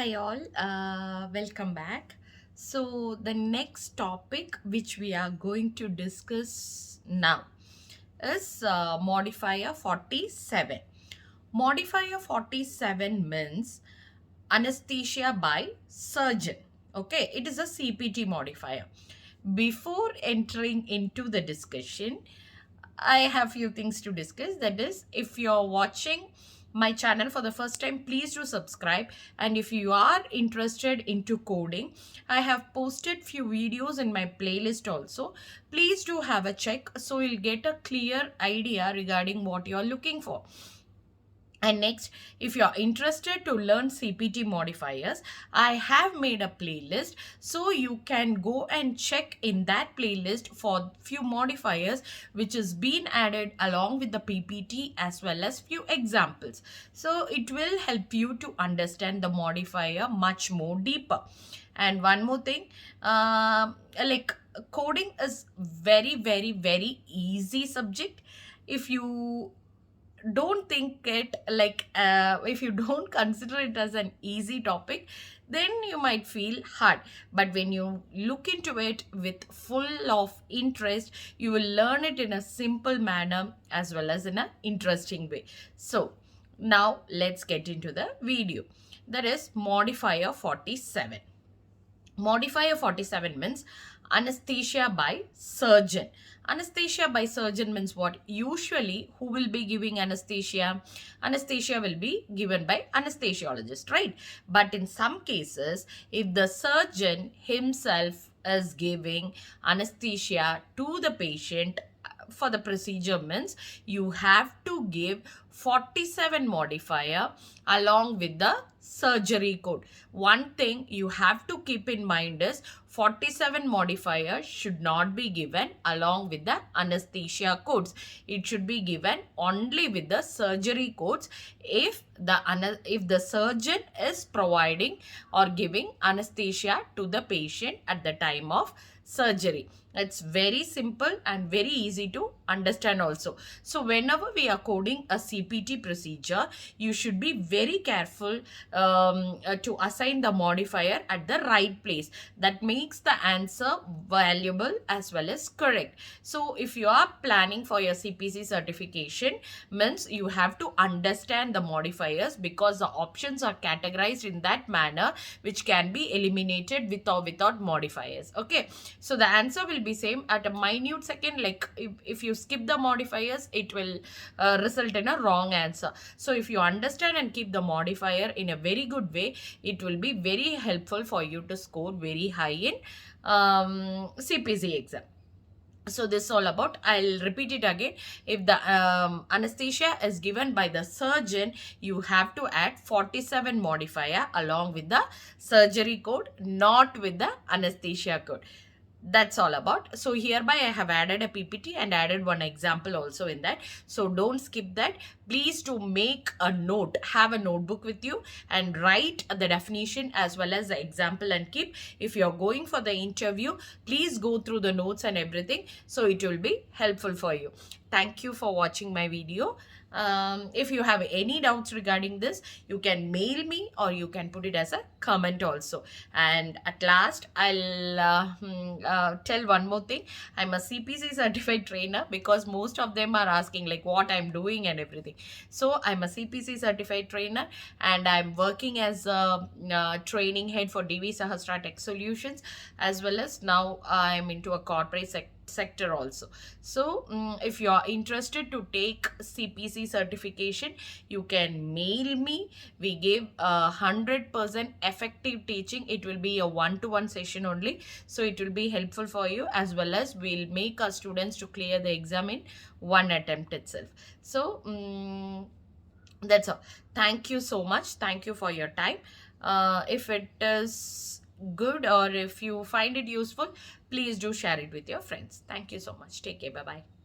Hi all, welcome back. So the next topic which we are going to discuss now is modifier 47. Modifier 47 means anesthesia by surgeon. Okay, it is a CPT modifier. Before entering into the discussion, I have few things to discuss. That is, if you're watching my channel for the first time, please do subscribe. And if you are interested into coding, I have posted few videos in my playlist also. Please do have a check so you'll get a clear idea regarding what you're looking for. And next, if you're interested to learn CPT modifiers, I have made a playlist, so you can go and check in that playlist for few modifiers which is been added along with the PPT as well as few examples. So it will help you to understand the modifier much more deeper. And one more thing, like coding is very easy subject. If you don't think it like if you don't consider it as an easy topic, then you might feel hard, but when you look into it with full of interest, you will learn it in a simple manner as well as in an interesting way. So now let's get into the video. That is modifier 47. Modifier 47 means anesthesia by surgeon. Anesthesia by surgeon means what? Usually, who will be giving anesthesia? Anesthesia will be given by anesthesiologist, right? But in some cases, if the surgeon himself is giving anesthesia to the patient for the procedure, means you have to give 47 modifier along with the surgery code. One thing you have to keep in mind is 47 modifier should not be given along with the anesthesia codes. It should be given only with the surgery codes if the surgeon is providing or giving anesthesia to the patient at the time of surgery. It's very simple and very easy to understand also. So whenever we are coding a CPT procedure, you should be very careful to assign the modifier at the right place. That makes the answer valuable as well as correct. So if you are planning for your CPC certification, means you have to understand the modifiers, because the options are categorized in that manner which can be eliminated with or without modifiers. Okay, so the answer will be same at a minute second. Like if you skip the modifiers, it will result in a wrong answer. So if you understand and keep the modifier in a very good way, it will be very helpful for you to score very high in CPC exam. So this is all about. I'll repeat it again. If the anesthesia is given by the surgeon, you have to add 47 modifier along with the surgery code, not with the anesthesia code. That's all about. So hereby I have added a PPT and added one example also in that. So don't skip that. Please to make a note, have a notebook with you and write the definition as well as the example and keep. If you're going for the interview, please go through the notes and everything. So it will be helpful for you. Thank you for watching my video. If you have any doubts regarding this, you can mail me or you can put it as a comment also. And at last, I'll tell one more thing. I'm a CPC certified trainer, because most of them are asking like what I'm doing and everything. So I'm a CPC certified trainer and I'm working as a training head for DV Sahasra Tech Solutions, as well as now I'm into a corporate sector also. So if you are interested to take CPC certification, you can mail me. We give 100% effective teaching. It will be a one-to-one session only, so it will be helpful for you, as well as we'll make our students to clear the exam in one attempt itself. So that's all. Thank you so much. Thank you for your time. If it is good or if you find it useful, please do share it with your friends. Thank you so much. Take care. Bye bye.